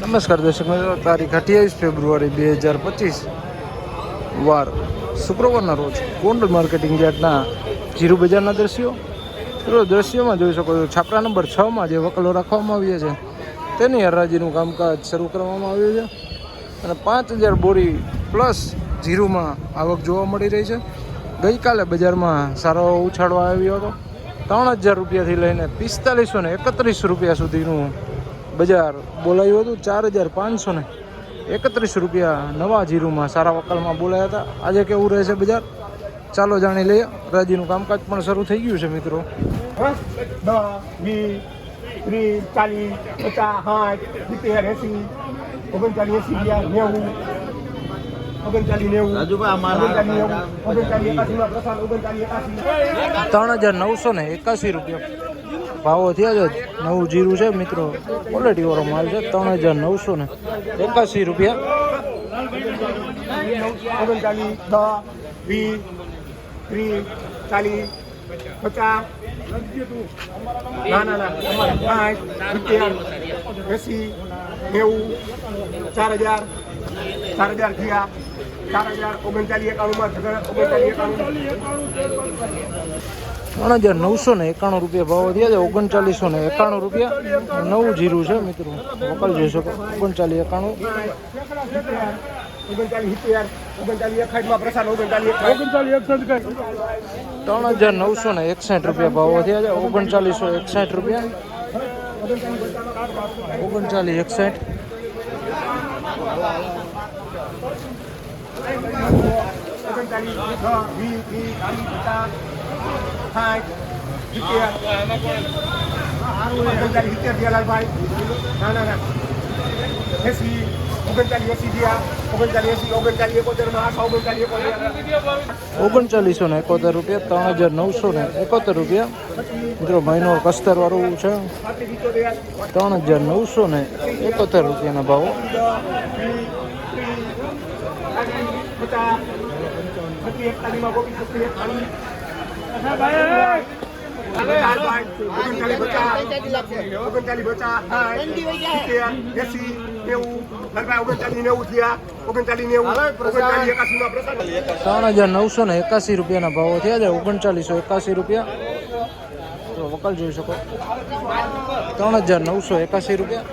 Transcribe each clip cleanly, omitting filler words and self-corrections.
નમસ્કાર દર્શક મિત્રો, તારીખ 28 ફેબ્રુઆરી 2025 વાર શુક્રવારના રોજ ગોંડલ માર્કેટિંગ યાર્ડના જીરું બજારના દ્રશ્યોમાં જોઈ શકો છો. છાપરા નંબર 6માં જે વકલો રાખવામાં આવ્યા છે તેની હરાજીનું કામકાજ શરૂ કરવામાં આવ્યું છે અને 5000 બોરી પ્લસ જીરુમાં આવક જોવા મળી રહી છે. ગઈકાલે બજારમાં સારો ઉછાળો આવ્યો હતો. 3000 રૂપિયાથી લઈને 4531 રૂપિયા સુધીનું બજાર બોલાયું હતું. 4531 રૂપિયા નવા જીરુમાં સારા વકલમાં બોલાયા હતા. આજે કેવું રહેશે બજાર, ચાલો જાણી લઈએ. રાજીનું કામકાજ પણ શરૂ થઈ ગયું છે મિત્રો. 10, 20, 30, 40, 50, 60, 3981 રૂપિયા ભાવો થયા છે. નવું જીરું છે મિત્રો, ક્વોલિટી વાળો માલ છે. 3981 રૂપિયા. 39, 10, 20, 30, 40, 50. ના 60, 70, 80, 90, 4000 થયા. 3991 રૂપિયા ભાવો થયા છે. 3991 રૂપિયા નવું જીરું છે મિત્રો, વકલ જોઈ શકો. 3961 રૂપિયા ભાવો થયા છે. 3961 રૂપિયા. 3961 3971 રૂપિયા. 3971 રૂપિયા મિત્રો, મહિનો કસ્તર વાળું છે. 3971 રૂપિયાના ભાવો. 3981 રૂપિયાના ભાવો થયા છે. 3981 રૂપિયા તો વકલ જોઈ શકો. 3981 રૂપિયા.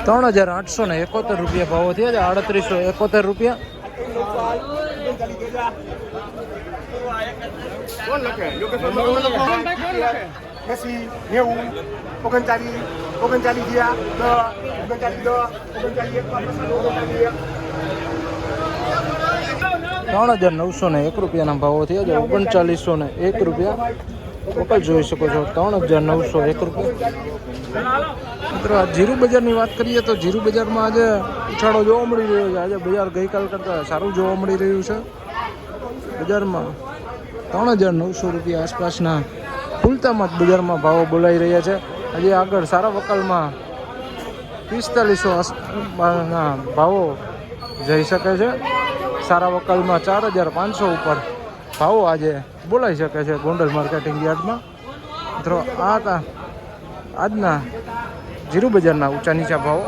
3871 રૂપિયા ભાવો થયા છે. 3871 રૂપિયા. 3901 રૂપિયાના ભાવો થયા છે. 3901 રૂપિયા વકલ જોઈ શકો છો. 3901 રૂપિયા. મિત્રો આ જીરું બજારની વાત કરીએ તો જીરું બજારમાં આજે ઉછાળો જોવા મળી રહ્યો છે. આજે બજાર ગઈકાલ કરતાં સારું જોવા મળી રહ્યું છે. બજારમાં 3900 રૂપિયા આસપાસના ફૂલતામાં જ બજારમાં ભાવો બોલાઈ રહ્યા છે. હજી આગળ સારા વકલમાં 4500ના ભાવો જઈ શકે છે. સારા વકલમાં 4500 ઉપર ભાવો આજે બોલાઈ શકે છે ગોંડલ માર્કેટિંગ યાર્ડમાં. મિત્રો આ હતા આજના જીરું બજારના ઊંચા નીચા ભાવો.